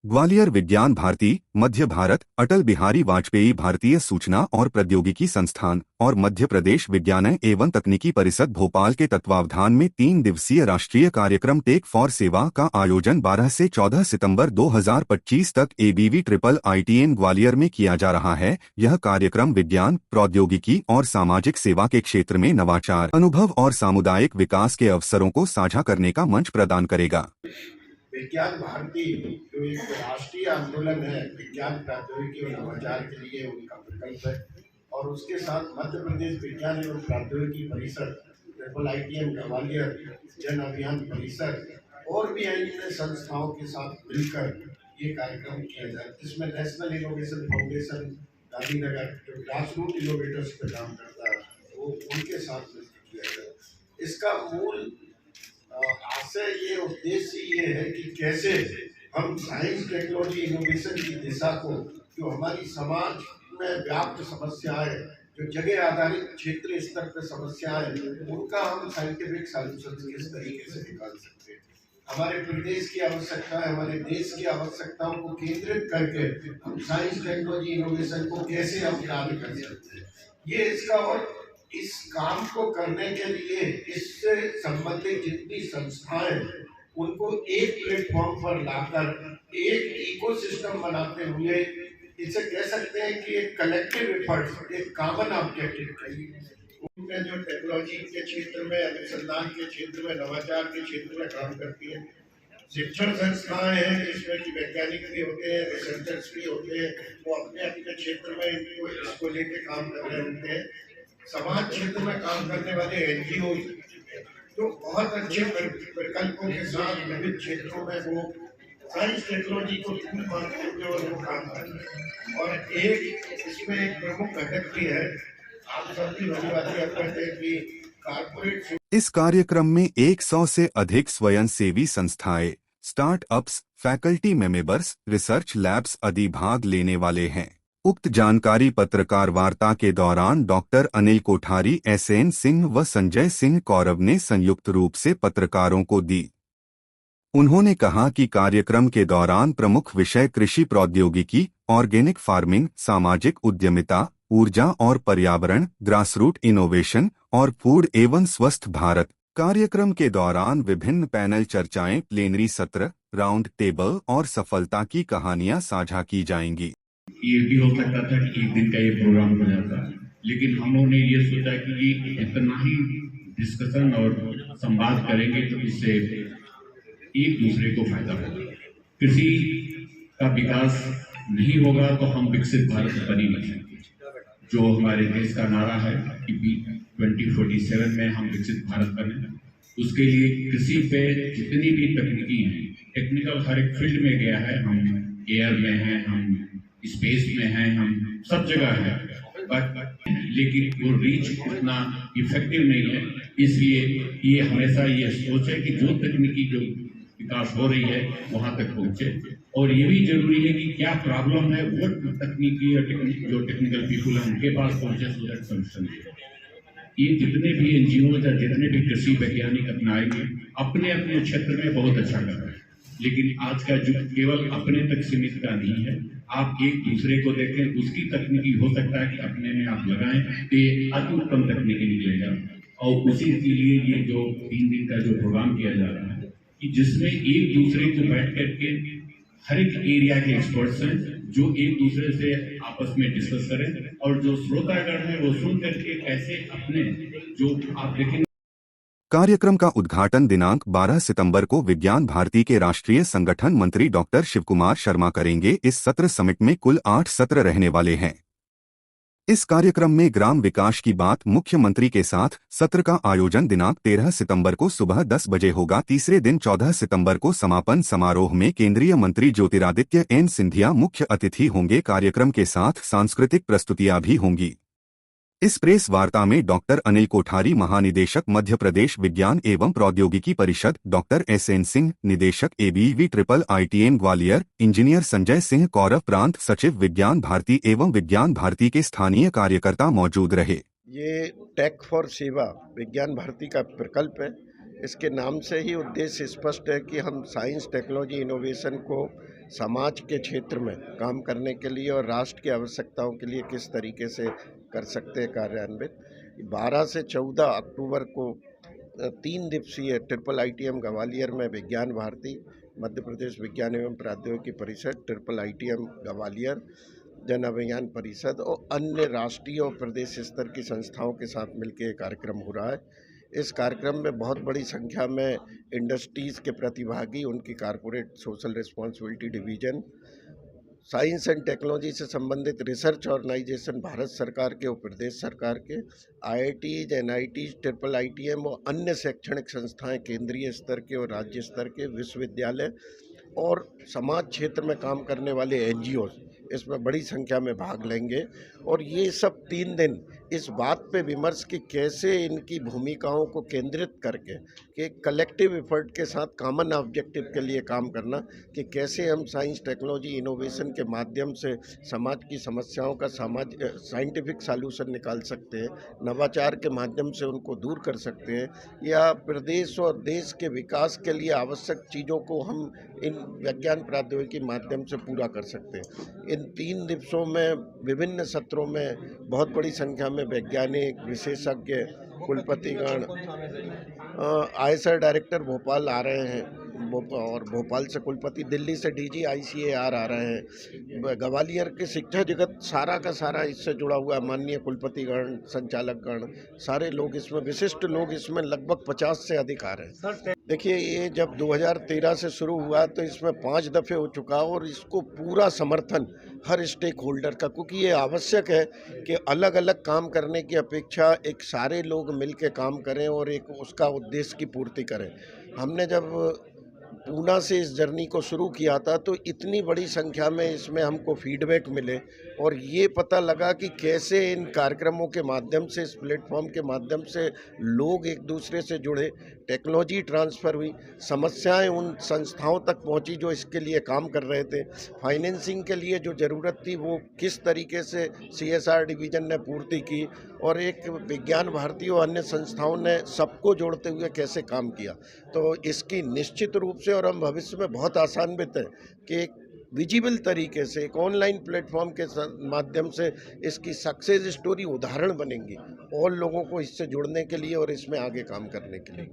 ग्वालियर विज्ञान भारती, मध्य भारत, अटल बिहारी वाजपेयी भारतीय सूचना और प्रौद्योगिकी संस्थान और मध्य प्रदेश विज्ञान एवं तकनीकी परिषद भोपाल के तत्वावधान में 3 दिवसीय राष्ट्रीय कार्यक्रम टेक फॉर सेवा का आयोजन 12 से 14 सितंबर 2025 तक ABV IITN ग्वालियर में किया जा रहा है। यह कार्यक्रम विज्ञान, प्रौद्योगिकी और सामाजिक सेवा के क्षेत्र में नवाचार, अनुभव और सामुदायिक विकास के अवसरों को साझा करने का मंच प्रदान करेगा। विज्ञान भारती जो एक राष्ट्रीय आंदोलन है विज्ञान प्रौद्योगिकी और नवाचार के लिए, उनका प्रकल्प है। और उसके साथ मध्य प्रदेश विज्ञान एवं प्रौद्योगिकी परिषद, IITN ग्वालियर, जन अभियान परिषद और भी अन्य संस्थाओं के साथ मिलकर ये कार्यक्रम किया जाए, जिसमें नेशनल इनोवेशन फाउंडेशन गांधीनगर जो ग्रास रूट इनोवेटर्स पर काम करता है वो उनके साथ मिलकर किया जाए। इसका मूल आशय ये उद्देश्य ये है कि कैसे हम साइंस टेक्नोलॉजी इनोवेशन की दिशा को, जो हमारी समाज में व्याप्त समस्याएं, जो जगह आधारित क्षेत्रीय स्तर पर समस्याएं, उनका हम साइंटिफिक सॉल्यूशन किस तरीके से निकाल सकते हैं। हमारे प्रदेश की आवश्यकता है, हमारे देश की आवश्यकताओं को केंद्रित करके हम साइंस टेक्नोलॉजी इनोवेशन को कैसे हम कार्य कर सकते हैं। ये इसका, और इस काम को करने के लिए इससे संबंधित जितनी संस्थाएं उनको एक प्लेटफॉर्म पर लाकर एक इकोसिस्टम बनाते हुए, इसे कह सकते हैं कि एक कलेक्टिव एफर्ट, एक कॉमन ऑब्जेक्टिव चाहिए। उनमें जो टेक्नोलॉजी के क्षेत्र में, अनुसंधान के क्षेत्र में, नवाचार के क्षेत्र में काम करती है। शिक्षण संस्थाएं हैं जिसमें कि वैज्ञानिक भी होते हैं, रिसर्चर्स भी होते हैं, वो अपने अपने क्षेत्र में इसको लेके काम कर रहे होते हैं। समाज क्षेत्र में काम करने वाले NGO जो बहुत अच्छे विकल्पों के साथ विभिन्न क्षेत्रों में वो साइंस टेक्नोलॉजी को टूल मानते हुए और वो काम कर रहे हैं। और एक इसमें एक प्रमुख घटक भी है, आप सभी धन्यवाद करते हैं कि कारपोरेट। इस कार्यक्रम में 100 से अधिक स्वयंसेवी संस्थाएं, startups, faculty members, research labs आदि भाग लेने वाले हैं। उक्त जानकारी पत्रकार वार्ता के दौरान डॉक्टर अनिल कोठारी, SN सिंह व संजय सिंह कौरव ने संयुक्त रूप से पत्रकारों को दी। उन्होंने कहा कि कार्यक्रम के दौरान प्रमुख विषय कृषि प्रौद्योगिकी, ऑर्गेनिक फार्मिंग, सामाजिक उद्यमिता, ऊर्जा और पर्यावरण, ग्रासरूट इनोवेशन और फूड एवं स्वस्थ भारत। कार्यक्रम के दौरान विभिन्न पैनल चर्चाएं, प्लेनरी सत्र, राउंड टेबल और सफलता की कहानियां साझा की जाएंगी। ये भी हो सकता था कि एक दिन का ये प्रोग्राम हो जाता, लेकिन हम लोगों ने ये सोचा कि ये इतना ही डिस्कशन और संवाद करेंगे तो इससे एक दूसरे को फायदा होगा। कृषि का विकास नहीं होगा तो हम विकसित भारत बन ही नहीं सकते। जो हमारे देश का नारा है कि 2047 में हम विकसित भारत बने, उसके लिए कृषि पे जितनी भी तकनीकी हैं, टेक्निकल हर एक फील्ड में गया है, हम एयर में हैं, हम स्पेस में हैं, हम सब जगह हैं, लेकिन वो रीच उतना इफेक्टिव नहीं है। इसलिए ये हमेशा ये सोच है कि जो तकनीकी जो विकास हो रही है वहां तक पहुंचे, और ये भी जरूरी है कि क्या प्रॉब्लम है वो तकनीकी और जो टेक्निकल पीपल है उनके पास पहुंचे, सो दैट सोल्यूशन। ये जितने भी NGO या जितने भी कृषि वैज्ञानिक अपनाएंगे अपने अपने क्षेत्र में बहुत अच्छा कर रहे हैं, लेकिन आज का युग केवल अपने तक सीमित का नहीं है। आप एक दूसरे को देखें, उसकी तकनीकी हो सकता है कि अपने में आप लगाएं तो ये अति उत्तम तकनीकी निकलेगा। और उसी के लिए ये जो 3 दिन का जो प्रोग्राम किया जा रहा है कि जिसमें एक दूसरे को बैठ करके हर एक एरिया के एक्सपर्ट्स हैं जो एक दूसरे से आपस में डिस्कस करें, और जो श्रोतागण है वो सुन करके कैसे अपने जो आप देखें। कार्यक्रम का उद्घाटन दिनांक 12 सितंबर को विज्ञान भारती के राष्ट्रीय संगठन मंत्री डॉक्टर शिवकुमार शर्मा करेंगे। इस सत्र समिट में कुल 8 सत्र रहने वाले हैं। इस कार्यक्रम में ग्राम विकास की बात मुख्यमंत्री के साथ सत्र का आयोजन दिनांक 13 सितंबर को सुबह 10 बजे होगा। तीसरे दिन 14 सितंबर को समापन समारोह में केंद्रीय मंत्री ज्योतिरादित्य N सिंधिया मुख्य अतिथि होंगे। कार्यक्रम के साथ सांस्कृतिक प्रस्तुतियां भी होंगी। इस प्रेस वार्ता में डॉक्टर अनिल कोठारी, महानिदेशक मध्य प्रदेश विज्ञान एवं प्रौद्योगिकी परिषद, डॉक्टर SN सिंह, निदेशक ABV IITN Gwalior, engineer Sanjay Singh Kaurav, प्रांत सचिव विज्ञान भारती एवं विज्ञान भारती के स्थानीय कार्यकर्ता मौजूद रहे। ये टेक फॉर सेवा विज्ञान भारती का प्रकल्प है। इसके नाम से ही उद्देश्य स्पष्ट है कि हम साइंस, टेक्नोलॉजी, इनोवेशन को समाज के क्षेत्र में काम करने के लिए और राष्ट्र की आवश्यकताओं के लिए किस तरीके से कर सकते हैं कार्यान्वित। 12 से 14 अक्टूबर को 3 दिवसीय ट्रिपल ITM ग्वालियर में विज्ञान भारती, मध्य प्रदेश विज्ञान एवं प्रौद्योगिकी परिषद, ट्रिपल ITM ग्वालियर, जन अभियान परिषद और अन्य राष्ट्रीय और प्रदेश स्तर की संस्थाओं के साथ मिलकर ये कार्यक्रम हो रहा है। इस कार्यक्रम में बहुत बड़ी संख्या में इंडस्ट्रीज़ के प्रतिभागी, उनकी corporate social responsibility division, science and technology से संबंधित रिसर्च ऑर्गेनाइजेशन भारत सरकार के और प्रदेश सरकार के, IITs, NITs, ट्रिपल ITM और अन्य शैक्षणिक संस्थाएं, केंद्रीय स्तर के और राज्य स्तर के विश्वविद्यालय और समाज क्षेत्र में काम करने वाले NGOs इसमें बड़ी संख्या में भाग लेंगे। और ये सब 3 दिन इस बात पे विमर्श कि कैसे इनकी भूमिकाओं को केंद्रित करके कि कलेक्टिव एफर्ट के साथ कॉमन ऑब्जेक्टिव के लिए काम करना, कि कैसे हम साइंस, टेक्नोलॉजी, इनोवेशन के माध्यम से समाज की समस्याओं का साइंटिफिक सॉल्यूशन निकाल सकते हैं, नवाचार के माध्यम से उनको दूर कर सकते हैं, या प्रदेश और देश के विकास के लिए आवश्यक चीज़ों को हम इन विज्ञान प्रौद्योगिकी के माध्यम से पूरा कर सकते हैं। इन 3 दिवसों में विभिन्न सत्रों में बहुत बड़ी संख्या में वैज्ञानिक, विशेषज्ञ, कुलपतिगण, IISER डायरेक्टर भोपाल आ रहे हैं और भोपाल से कुलपति, दिल्ली से DG ICAR आ रहे हैं, ग्वालियर के शिक्षा जगत सारा का सारा इससे जुड़ा हुआ, माननीय कुलपतिगण, संचालकगण, सारे लोग इसमें, विशिष्ट लोग इसमें लगभग 50 से अधिक आ रहे हैं। देखिए, ये जब 2013 से शुरू हुआ तो इसमें 5 दफ़े हो चुका और इसको पूरा समर्थन हर स्टेक होल्डर का, क्योंकि ये आवश्यक है कि अलग अलग काम करने की अपेक्षा एक सारे लोग मिल के काम करें और एक उसका उद्देश्य की पूर्ति करें। हमने जब पूना से इस जर्नी को शुरू किया था तो इतनी बड़ी संख्या में इसमें हमको फीडबैक मिले और ये पता लगा कि कैसे इन कार्यक्रमों के माध्यम से, इस प्लेटफॉर्म के माध्यम से लोग एक दूसरे से जुड़े, टेक्नोलॉजी ट्रांसफ़र हुई, समस्याएं उन संस्थाओं तक पहुंची जो इसके लिए काम कर रहे थे, फाइनेंसिंग के लिए जो ज़रूरत थी वो किस तरीके से CSR डिवीज़न ने पूर्ति की और एक विज्ञान भारती और अन्य संस्थाओं ने सबको जोड़ते हुए कैसे काम किया। तो इसकी निश्चित रूप से, और हम भविष्य में बहुत आशान्वित हैं कि एक विजिबल तरीके से एक ऑनलाइन प्लेटफॉर्म के माध्यम से इसकी सक्सेस स्टोरी उदाहरण बनेंगी और लोगों को इससे जुड़ने के लिए और इसमें आगे काम करने के लिए।